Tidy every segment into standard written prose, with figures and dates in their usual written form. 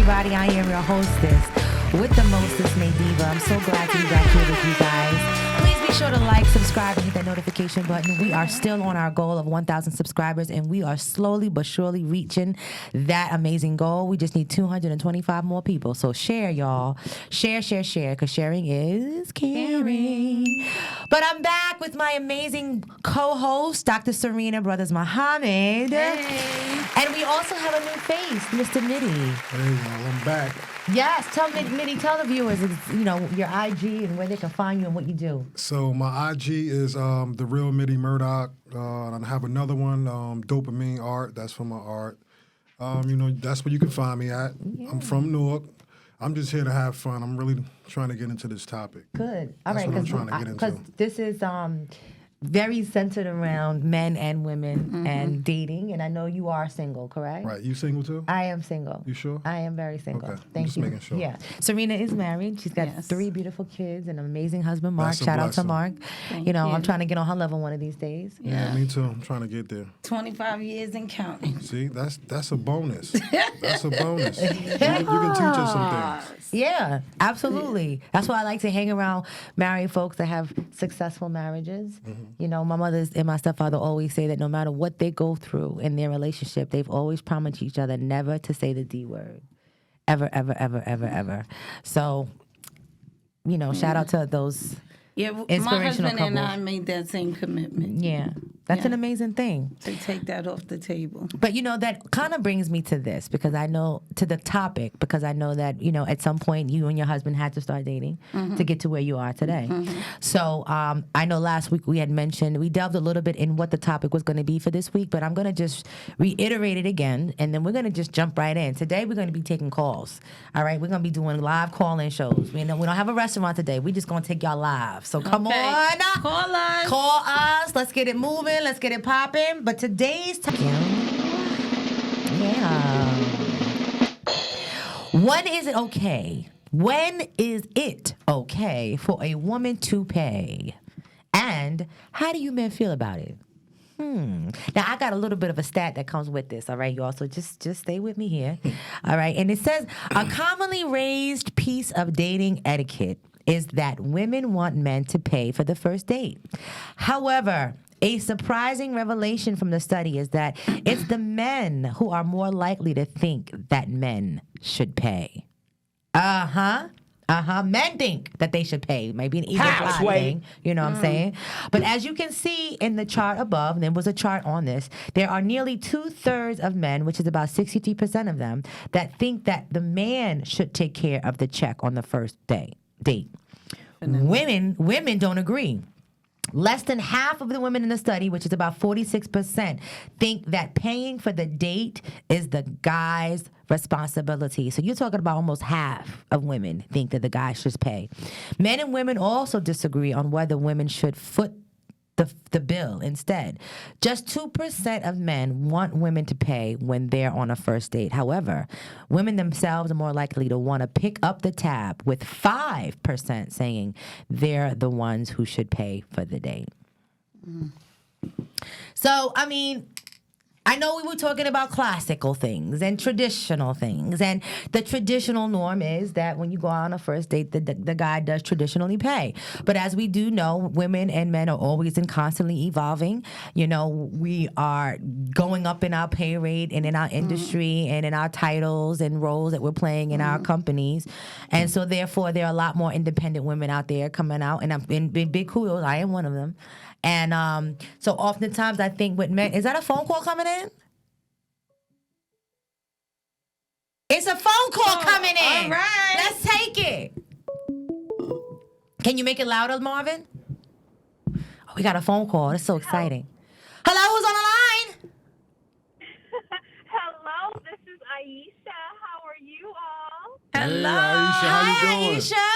everybody. I am your hostess with the mostest, Nadiva. I'm so glad to be back here with you guys. Please be sure to like, subscribe, and hit that notification button. We are still on our goal of 1,000 subscribers, and we are slowly but surely reaching that amazing goal. We just need 225 more people. So share, y'all. Share, because sharing is caring. But I'm back with my amazing co-host, Dr. Serena, Brothers Muhammad. Hey. And we also have a new face, Mr. Midday. Hey, well, I'm back. Yes, tell the viewers, your IG and where they can find you and what you do. So my IG is the real Midday Murdoch. And I have another one, Dopamine Art. That's for my art. That's where you can find me at. Yeah. I'm from Newark. I'm just here to have fun. I'm really trying to get into this topic. Good. All right, that's what I'm trying to get into. Because this is very centered around men and women and dating, and I know you are single, correct? Right. You single too? I am single. You sure? I am very single. Okay. Thank just you. Making sure. Yeah. Serena is married. She's got 3 beautiful kids and an amazing husband, Mark. Shout out to Mark. Thank you. I'm trying to get on her level one of these days. Yeah, me too. I'm trying to get there. 25 years and counting. See, that's a bonus. That's a bonus. You can teach us some things. Yeah, absolutely. That's why I like to hang around married folks that have successful marriages. Mm-hmm. My mother and my stepfather always say that no matter what they go through in their relationship, they've always promised each other never to say the D word. Ever, ever, ever, ever, ever. So, shout out to those inspirational my husband couples. and I made that same commitment. Yeah. That's an amazing thing. To take that off the table. But, that kind of brings me to this because I know, to the topic, because I know that, at some point you and your husband had to start dating to get to where you are today. Mm-hmm. So I know last week we delved a little bit in what the topic was going to be for this week, but I'm going to just reiterate it again, and then we're going to just jump right in. Today we're going to be taking calls, all right? We're going to be doing live call-in shows. We don't have a restaurant today. We're just going to take y'all live. So come on. Call us. Call us. Let's get it moving. Let's get it popping. But today's topic, when is it okay? When is it okay for a woman to pay? And how do you men feel about it? Now, I got a little bit of a stat that comes with this, all right, y'all? So just stay with me here, all right? And it says, a commonly raised piece of dating etiquette is that women want men to pay for the first date. However, a surprising revelation from the study is that it's the men who are more likely to think that men should pay. Men think that they should pay. Maybe an ego thing. You know what I'm saying? But as you can see in the chart above, and there was a chart on this, there are nearly 2/3 of men, which is about 63% of them, that think that the man should take care of the check on the first date. Women don't agree. Less than half of the women in the study, which is about 46%, think that paying for the date is the guy's responsibility. So you're talking about almost half of women think that the guy should pay. Men and women also disagree on whether women should foot the bill instead. Just 2% of men want women to pay when they're on a first date. However, women themselves are more likely to want to pick up the tab, with 5% saying they're the ones who should pay for the date. So, I know we were talking about classical things and traditional things, and the traditional norm is that when you go on a first date, the guy does traditionally pay. But as we do know, women and men are always constantly evolving. We are going up in our pay rate and in our industry and in our titles and roles that we're playing in our companies. And so therefore, there are a lot more independent women out there coming out, and I've been big kudos. I am one of them. And so oftentimes I think with men, is that a phone call coming in? It's a phone call coming in. All right. Let's take it. Can you make it louder, Marvin? Oh, we got a phone call. That's so exciting. Hello, who's on the line? Hello, this is Aisha. How are you all? Hey, Aisha, how you doing? Aisha.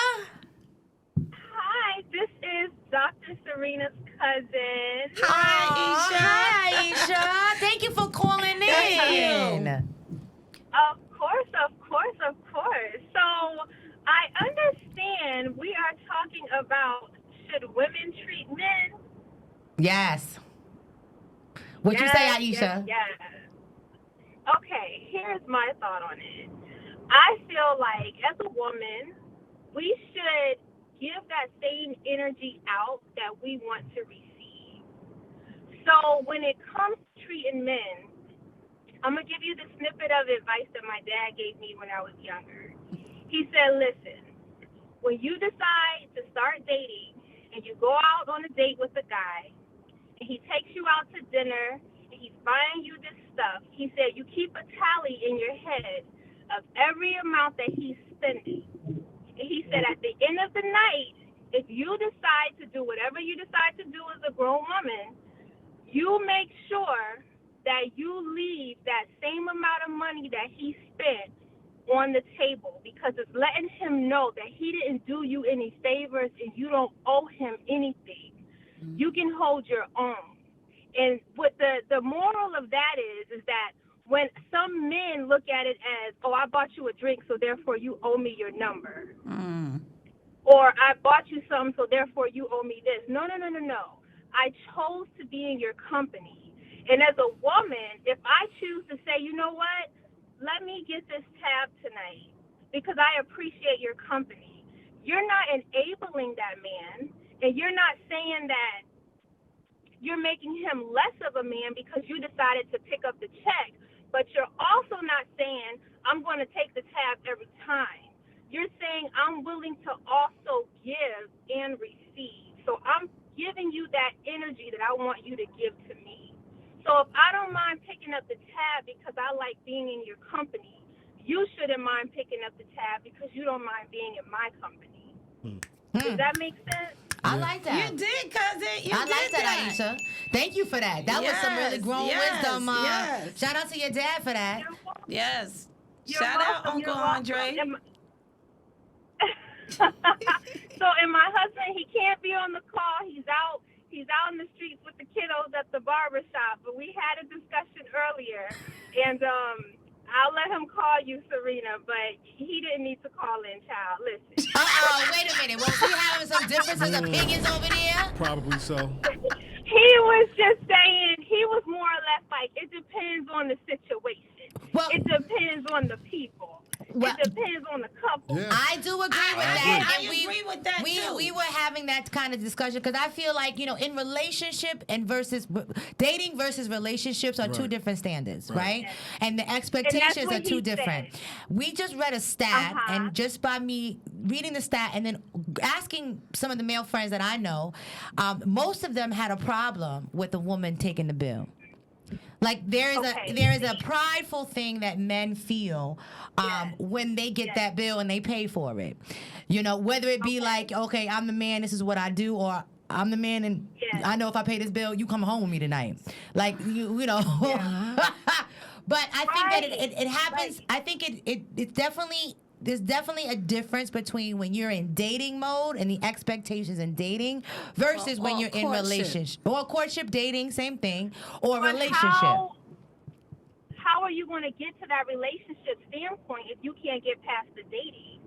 Hi, this is Dr. Serena's cousin. Hi, Aisha. Thank you for calling in. Of course. So I understand we are talking about, should women treat men? Yes. What you say, Aisha? Yes. Okay, here's my thought on it. I feel like as a woman, we should give that same energy out that we want to receive. So when it comes to treating men, I'm going to give you the snippet of advice that my dad gave me when I was younger. He said, listen, when you decide to start dating and you go out on a date with a guy and he takes you out to dinner and he's buying you this stuff, he said you keep a tally in your head of every amount that he's spending. And he said at the end of the night, if you decide to do whatever you decide to do as a grown woman, you make sure that you leave that same amount of money that he spent on the table, because it's letting him know that he didn't do you any favors and you don't owe him anything. You can hold your own. And what the moral of that is that when some men look at it as, oh, I bought you a drink, so therefore you owe me your number. Or I bought you something, so therefore you owe me this. No. I chose to be in your company. And as a woman, if I choose to say, you know what, let me get this tab tonight because I appreciate your company, you're not enabling that man, and you're not saying that you're making him less of a man because you decided to pick up the check, but you're also not saying, I'm going to take the tab every time. You're saying, I'm willing to also give and receive. So I'm giving you that energy that I want you to give to me. So if I don't mind picking up the tab because I like being in your company, you shouldn't mind picking up the tab because you don't mind being in my company. Does that make sense? I like that. You did, cousin. You I did like that, Aisha. Thank you for that. That was some really grown wisdom. Yes. Shout out to your dad for that. Yes. You're Shout out, welcome, Uncle you're Andre. welcome. And my husband, he can't be on the call. He's out in the streets with the kiddos at the barber shop. But we had a discussion earlier, and I'll let him call you, Serena, but he didn't need to call in, child. Listen. Wait a minute. Was we having some differences of opinions over there? Probably so. He was just saying, he was more or less like, it depends on the situation. Well, It depends on the people. Well, it depends on the couple. Yeah. I do agree with that. I agree with that, too. We were having that kind of discussion because I feel like, in relationship and versus dating versus relationships are two Right. different standards, right? Yes. And the expectations what are two he different. said. We just read a stat, Uh-huh. and just by me reading the stat and then asking some of the male friends that I know, most of them had a problem with a woman taking the bill. Like there is a prideful thing that men feel when they get that bill and they pay for it. Whether it be like, okay, I'm the man, this is what I do, or I'm the man and I know if I pay this bill, you come home with me tonight. Like you know. But I think that it happens. Right. I think it's definitely. There's definitely a difference between when you're in dating mode and the expectations in dating versus when you're in relationship. Or courtship, dating, same thing. Or But relationship. How are you going to get to that relationship standpoint if you can't get past the dating?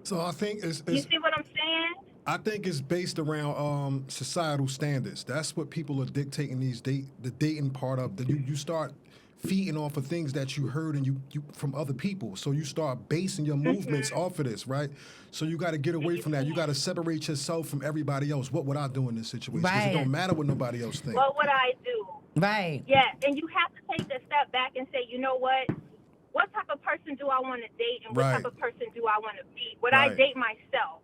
So I think it's You see what I'm saying? I think it's based around societal standards. That's what people are dictating the dating part of. That you start feeding off of things that you heard and you from other people. So you start basing your movements off of this, right? So you got to get away from that. You got to separate yourself from everybody else. What would I do in this situation? Because it don't matter what nobody else thinks. What would I do? Right. Yeah, and you have to take a step back and say, you know what? What type of person do I want to date and what type of person do I want to be? Would I date myself?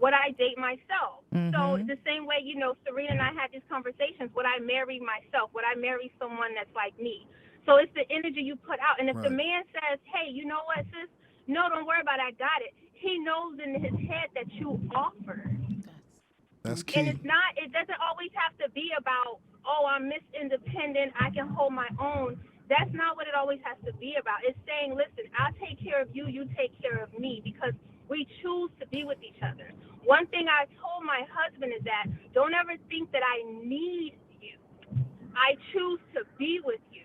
Would I date myself? So the same way, Serena and I had these conversations. Would I marry myself? Would I marry someone that's like me? So it's the energy you put out. And if the man says, hey, you know what, sis? No, don't worry about it. I got it. He knows in his head that you offer. That's key. And it doesn't always have to be about, oh, I'm Miss Independent, I can hold my own. That's not what it always has to be about. It's saying, listen, I'll take care of you, you take care of me, because we choose to be with each other. One thing I told my husband is that don't ever think that I need you. I choose to be with you,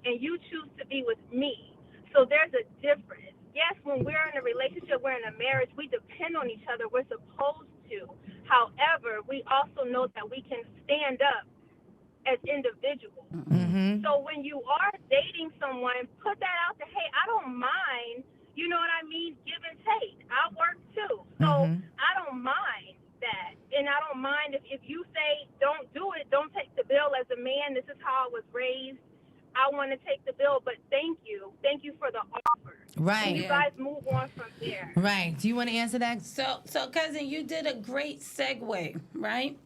and you choose to be with me. So there's a difference. Yes, when we're in a relationship, we're in a marriage, we depend on each other. We're supposed to. However, we also know that we can stand up as individuals. So when you are dating someone, put that out there. Hey, I don't mind, you know what I mean? Give and take. I work too. So I don't mind that. And I don't mind if you say don't do it, don't take the bill as a man. This is how I was raised. I want to take the bill, but thank you. Thank you for the offer. Right. And you guys move on from there. Right. Do you want to answer that? So cousin, you did a great segue, right?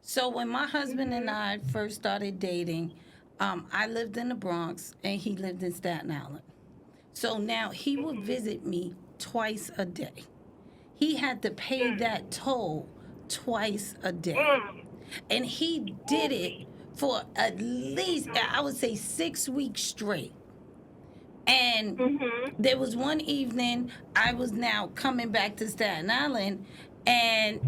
So when my husband and I first started dating, I lived in the Bronx and he lived in Staten Island. So now he would visit me twice a day. He had to pay that toll twice a day. And he did it for at least, I would say, 6 weeks straight. And there was one evening, I was now coming back to Staten Island, and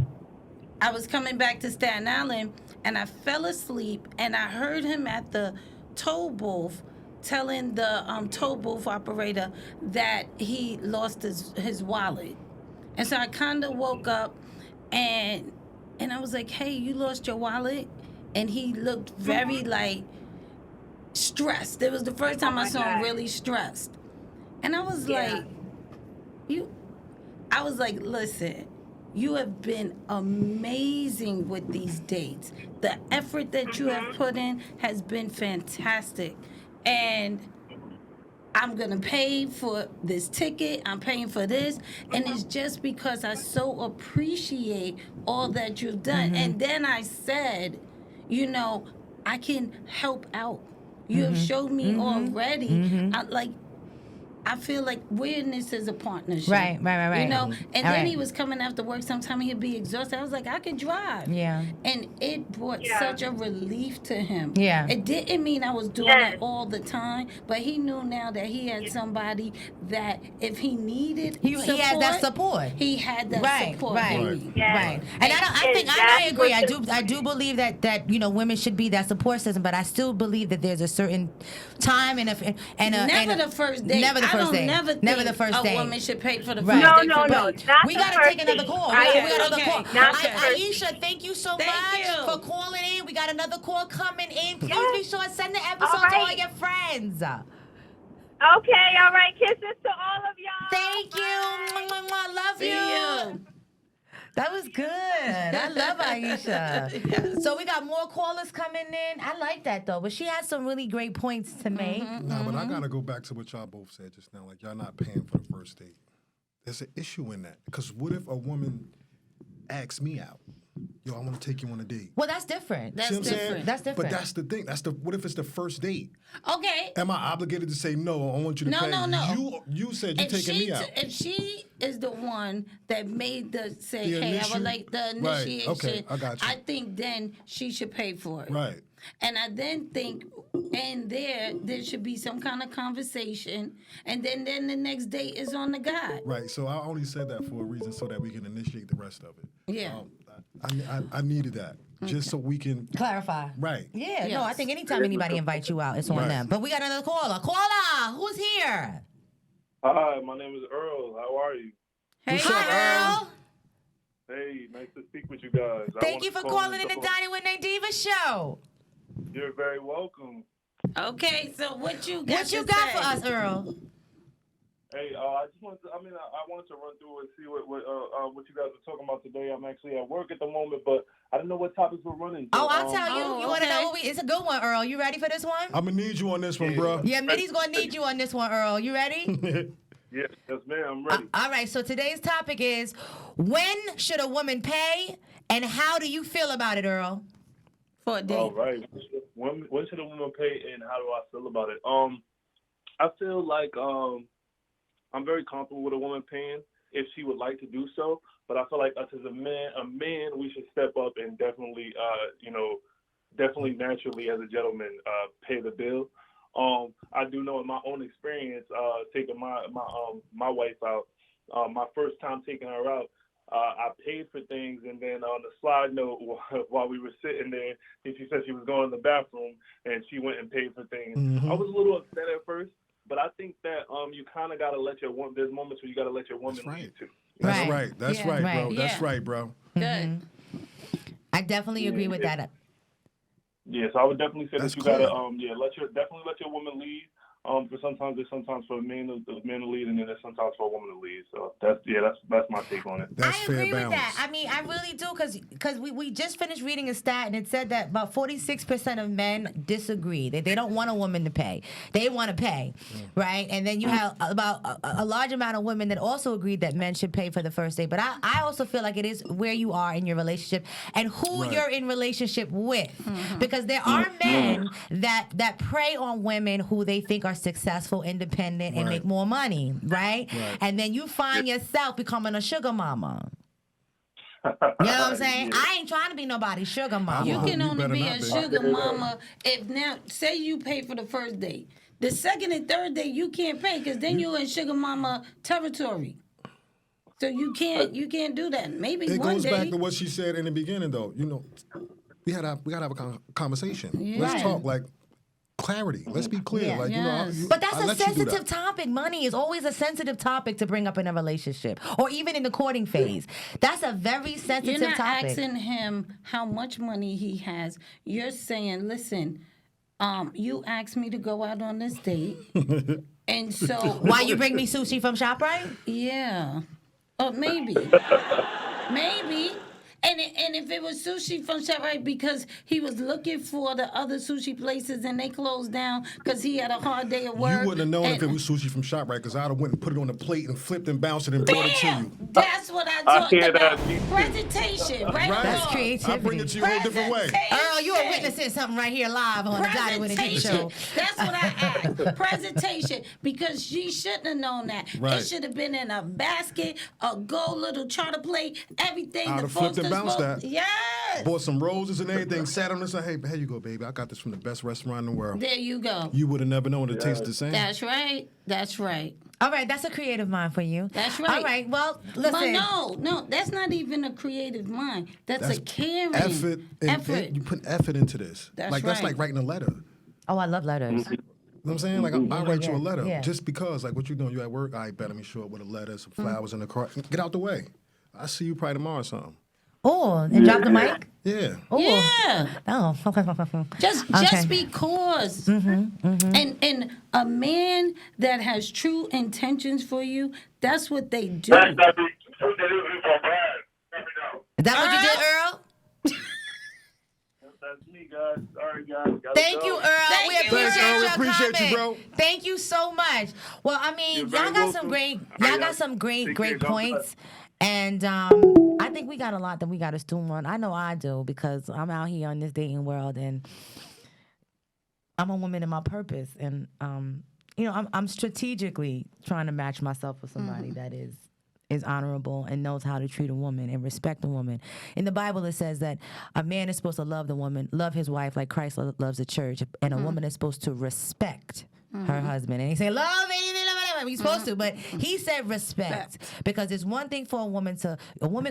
I was coming back to Staten Island, and I fell asleep, and I heard him at the toll booth telling the toll booth operator that he lost his wallet. And so I kind of woke up, and I was like, hey, you lost your wallet? And he looked very, like, stressed. It was the first time I saw him really stressed. And I was like, listen, you have been amazing with these dates. The effort that you have put in has been fantastic. And I'm going to pay for this ticket. I'm paying for this. And it's just because I so appreciate all that you've done. And then I said, you know, I can help out. You have showed me already. I feel like we're in this as a partnership. Right. You know, and All then right. he was coming after work. Sometime he'd be exhausted. I was like, I can drive. Yeah. And it brought such a relief to him. Yeah. It didn't mean I was doing it all the time, but he knew now that he had somebody that if he needed He had that support. He had that support. Baby. Right. And I agree. I do believe that you know, women should be that support system, but I still believe that there's a certain time and never the first date. Never the first date. Never the first date. A woman should pay for the Right. first date. No, not We the gotta first take another date. call. I We agree. got another call. Not the first Aisha, thank you so Thank much you. for calling in. We got another call coming in. Please be sure to send the All episode to all right. your friends. Okay, all right. Kisses to all of y'all. Thank you. Mwah, mwah, mwah. Love See you. That was good. I love Aisha. Yes. So we got more callers coming in. I like that though, but she had some really great points to make. Nah, but I gotta go back to what y'all both said just now. Like, y'all not paying for the first date. There's an issue in that. Because what if a woman asks me out? Yo, I want to take you on a date. Well, that's different. That's See what I'm saying? different. That's different. But that's the thing. What if it's the first date? Okay. Am I obligated to say no? I want you to No, pay. no. You said you're taking me out. If she is the one that made the say, The hey, I initial- would like the Right, initiation, okay, I got you. I think then she should pay for it. Right. And I then think, and there should be some kind of conversation, and then the next date is on the guy. Right. So I only said that for a reason so that we can initiate the rest of it. Yeah. I needed that just so we can. Clarify. Right. Yeah, no, Yes. I think anytime anybody invites you out, it's on Right. them. But we got another caller. Caller, who's here? Hi, my name is Earl. How are you? Hey, Hi, Earl. Hey, nice to speak with you guys. Thank you for calling in the Dining with Nadiva show. You're very welcome. Okay, so what you got? What you to got say? for us, Earl? Hey, I just wanted to. I wanted to run through and see what you guys are talking about today. I'm actually at work at the moment, but I didn't know what topics we're running. Oh, I'll tell you. Oh, You want to okay. know what it's a good one, Earl. You ready for this one? I'm gonna need you on this one, bro. Yeah, Mitty's going to need you on this one, Earl. You ready? Yes, ma'am. I'm ready. All right, so today's topic is when should a woman pay and how do you feel about it, Earl? For a date. All right. When should a woman pay, and how do I feel about it? I feel like I'm very comfortable with a woman paying if she would like to do so. But I feel like us as a man, we should step up and definitely, definitely naturally as a gentleman, pay the bill. I do know in my own experience, taking my wife out, my first time taking her out, I paid for things, and then on the slide note, while we were sitting there, she said she was going to the bathroom, and she went and paid for things. Mm-hmm. I was a little upset at first, but I think that you kind of got to let your woman. There's moments where you got to let your woman That's right. lead too. That's Right. right. That's Yeah, right, bro. right. That's Yeah. right, bro. Good. I definitely agree with that. Yeah, so I would definitely say That's that you gotta cool. definitely let your woman lead. But sometimes it's for a man to lead, and then it's sometimes for a woman to lead. So that's my take on it. That's I fair agree balance. with that. I mean, I really do, because we just finished reading a stat, and it said that about 46% of men disagree. They don't want a woman to pay. They want to pay, right? And then you have about a large amount of women that also agree that men should pay for the first date. But I also feel like it is where you are in your relationship and who Right. you're in relationship with. Because there are men that prey on women who they think are successful, independent, and Right. make more money, right? Right. And then you find yourself becoming a sugar mama. You know what I'm saying? Yeah. I ain't trying to be nobody's sugar mama. You can You only better be not a be. sugar mama if now, say you pay for the first date. The second and third date, you can't pay because then you're in sugar mama territory. So you can't do that. Maybe It one goes day. back to what she said in the beginning, though. You know, we gotta have a conversation. Let's Yeah. talk like clarity. Let's be clear. Yeah. Like you know, Yes. But that's I a let you do sensitive that. topic. Money is always a sensitive topic to bring up in a relationship or even in the courting phase. That's a very You're sensitive not topic. asking him how much money he has. You're saying, listen, you asked me to go out on this date. And so Why you bring me sushi from ShopRite? yeah. Or maybe. Maybe. And if it was sushi from ShopRite because he was looking for the other sushi places and they closed down because he had a hard day at work. You wouldn't have known if and- it was sushi from ShopRite because I'd have went and put it on the plate and flipped and bounced it and brought it to you. That's what I I talked hear about. that, me too. Presentation, right? Right. That's Lord? creativity. I bring it to you a whole different way. Earl, you are witnessing something right here live on the Got It With It Diva Presentation. show. That's what I asked. Presentation. Because she shouldn't have known that. Right. It should have been in a basket, a gold little charter plate, everything. I'd the have flipped folks and that's bounced supposed- that. Yes. Bought some roses and everything, sat on this and hey, here you go, baby. I got this from the best restaurant in the world. There you go. You would have never known it tastes the same. That's right. That's right. All right, that's a creative mind for you. That's right. All right, well, listen. But no, that's not even a creative mind. That's a caring effort. And you put effort into this. That's That's right. like writing a letter. Oh, I love letters. You know what I'm saying? Like, I'll write you a letter. yeah. Just because, like, what you doing? You at work? I bet let me show up with a letter, some flowers in the car. Get out the way. I'll see you probably tomorrow or something. Oh, and drop the mic? Yeah. Oh. Yeah. Oh, Just because. And a man that has true intentions for you, that's what they do. Is that what you did, Earl? That's me, guys. Sorry, guys. Gotta Thank go. you, Earl. Thank We you, appreciate Earl. We your appreciate you, comment. bro. Thank you so much. Well, I mean, You're y'all very got some welcome. great Take care. God points. And I think we got a lot that we got to stew on. I know I do because I'm out here on this dating world and I'm a woman in my purpose. And, I'm strategically trying to match myself with somebody that is honorable and knows how to treat a woman and respect a woman. In the Bible, it says that a man is supposed to love his wife like Christ loves the church, and a woman is supposed to respect her husband. And he said, love it. He's supposed to, but he said respect. Because it's one thing for a woman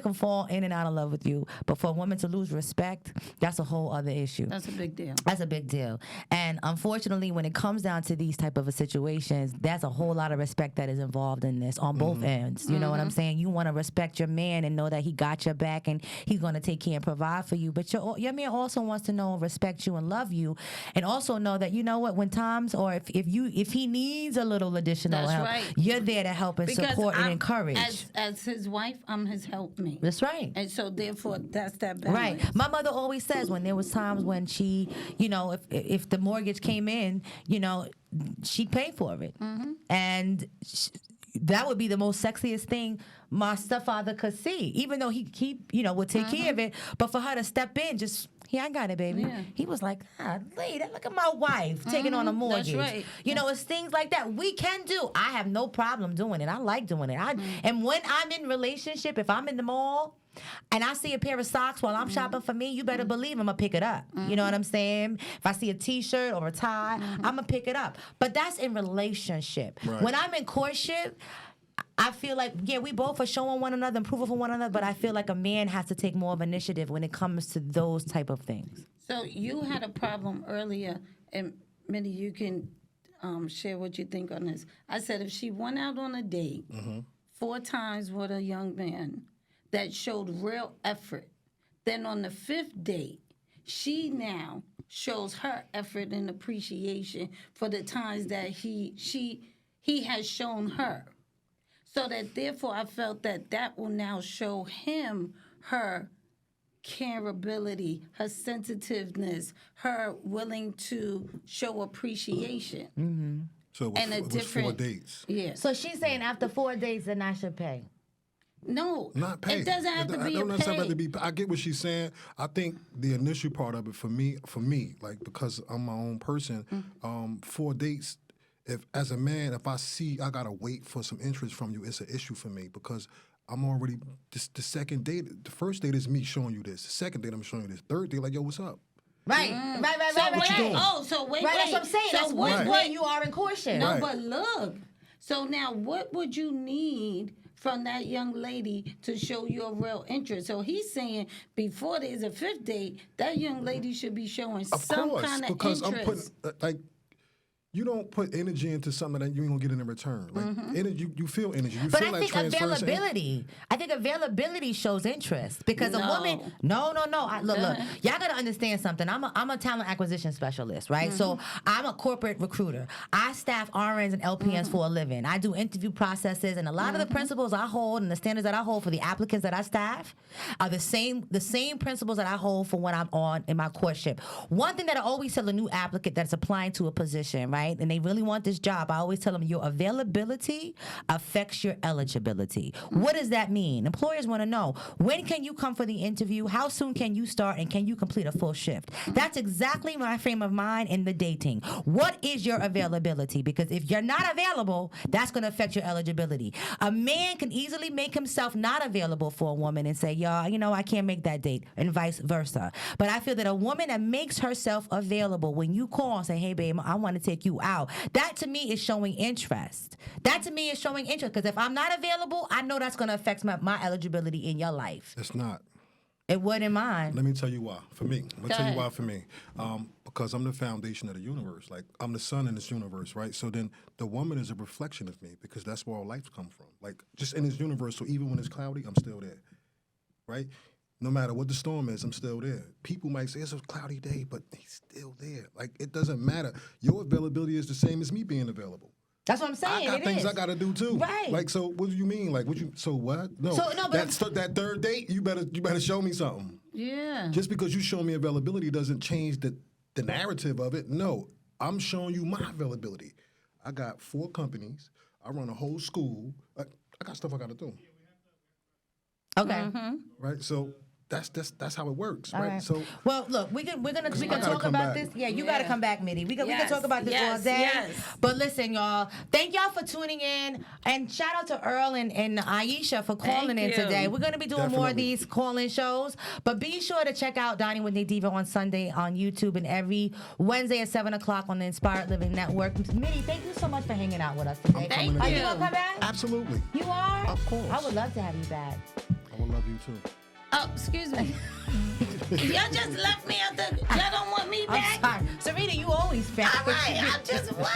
can fall in and out of love with you, but for a woman to lose respect, that's a whole other issue. That's a big deal. That's a big deal. And unfortunately, when it comes down to these type of situations, there's a whole lot of respect that is involved in this on both ends. You know what I'm saying? You want to respect your man and know that he got your back and he's going to take care and provide for you. But your man also wants to know and respect you and love you, and also know that, you know what, when times or if he needs a little additional That's help, right. you're there to help and Because support and I'm- encourage. As his wife, I'm his helpmate. That's right. And so therefore, that's that balance. Right. My mother always says when there was times when she, if the mortgage came in, she'd pay for it. And that would be the most sexiest thing my stepfather could see, even though he would take care of it. But for her to step in, just, here, I got it, baby. Yeah. He was like, lady, look at my wife taking on a mortgage. right. It's things like that we can do. I have no problem doing it. I like doing it. And when I'm in relationship, if I'm in the mall and I see a pair of socks while I'm shopping for me, you better believe I'm going to pick it up. You know what I'm saying? If I see a T-shirt or a tie, I'm going to pick it up. But that's in relationship. Right. When I'm in courtship, I feel like, we both are showing one another, improving for one another, but I feel like a man has to take more of initiative when it comes to those type of things. So you had a problem earlier, and Minnie, you can share what you think on this. I said if she went out on a date 4 times with a young man that showed real effort, then on the 5th date, she now shows her effort and appreciation for the times that he has shown her. So that therefore I felt that will now show him her careability, her sensitiveness, her willing to show appreciation. So And a it was 4 different- dates. Yeah. So she's saying after 4 days, then I should pay. No, Not pay. it doesn't have to be I a don't necessarily have pay. to be. I get what she's saying. I think the initial part of it for me, like because I'm my own person, 4 dates. If as a man, if I see I gotta wait for some interest from you, it's an issue for me because I'm already the second date. The first date is me showing you this. The second date I'm showing you this. Third date, like yo, what's up? Right. What you doing? So wait. Right, that's what I'm saying. So That's what? when you are in courtship. No, Right. but look. So now, what would you need from that young lady to show your real interest? So he's saying before there's a fifth date, that young lady should be showing Of some course, kind of because interest. I'm putting like. You don't put energy into something that you ain't gonna get in return. Like energy, you feel energy. You But feel I that think transference. availability shows interest because a No. woman. No. Look. Y'all gotta understand something. I'm a talent acquisition specialist, right? So I'm a corporate recruiter. I staff RNs and LPNs for a living. I do interview processes, and a lot of the principles I hold and the standards that I hold for the applicants that I staff are the same principles that I hold for when I'm on in my courtship. One thing that I always tell a new applicant that's applying to a position, right? And they really want this job, I always tell them your availability affects your eligibility. What does that mean? Employers want to know, when can you come for the interview? How soon can you start? And can you complete a full shift? That's exactly my frame of mind in the dating. What is your availability? Because if you're not available, that's going to affect your eligibility. A man can easily make himself not available for a woman and say, y'all, I can't make that date, and vice versa. But I feel that a woman that makes herself available when you call and say, hey, babe, I want to take you out. That to me is showing interest. Because if I'm not available, I know that's going to affect my eligibility in your life. It's not. It wouldn't mind. Let me tell you why. For me, I'm gonna tell ahead. you why. For me, because I'm the foundation of the universe. Like I'm the sun in this universe, right? So then the woman is a reflection of me because that's where all life comes from. Like just in this universe. So even when it's cloudy, I'm still there, right? No matter what the storm is, I'm still there. People might say it's a cloudy day, but he's still there. Like it doesn't matter. Your availability is the same as me being available. That's what I'm saying. I got It things is. I got to do too. Right. Like so, what do you mean? Like what you? So what? No. So, no, but that third date, you better show me something. Yeah. Just because you show me availability doesn't change the narrative of it. No, I'm showing you my availability. I got 4 companies. I run a whole school. I got stuff I got to do. Okay. Right. So that's how it works. All Right. right. So Well, look, we can gotta talk come about back. this. Yeah, you got to come back, Midday. We can Yes, talk about this all yes, day. yes. But listen, y'all, thank y'all for tuning in, and shout out to Earl and Aisha for calling in Thank you. today. We're gonna be doing more of Definitely. these call-in shows, but be sure to check out Dining with Nadiva on Sunday on YouTube and every Wednesday at 7:00 on the Inspired Living Network. Midday, thank you so much for hanging out with us today. Thank Are you you. gonna come back? absolutely, You are. Of course. I would love to have you back. I will love you too. Oh, excuse me. Y'all just left me out the. Y'all don't want me back. I'm sorry, Serena. You always back. All right, I'm just what?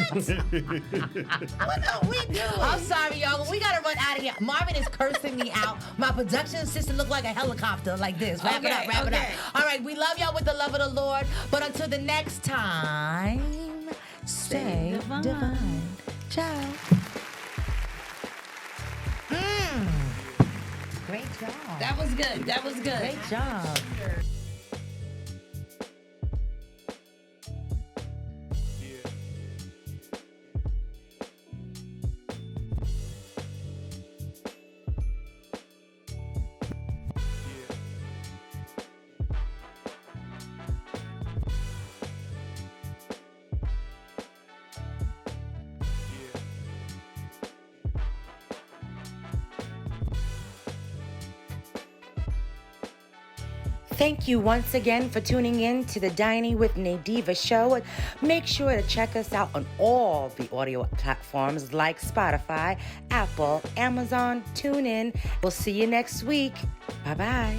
What are we doing? I'm sorry, y'all. But we gotta run out of here. Marvin is cursing me out. My production assistant look like a helicopter, like this. Wrap it up, wrap it up. All right, we love y'all with the love of the Lord. But until the next time, stay divine. divine. Ciao. Great job. That was good. That was good. Great job. Thank you once again for tuning in to the Dining with Nadiva show. Make sure to check us out on all the audio platforms like Spotify, Apple, Amazon, TuneIn. We'll see you next week. Bye-bye.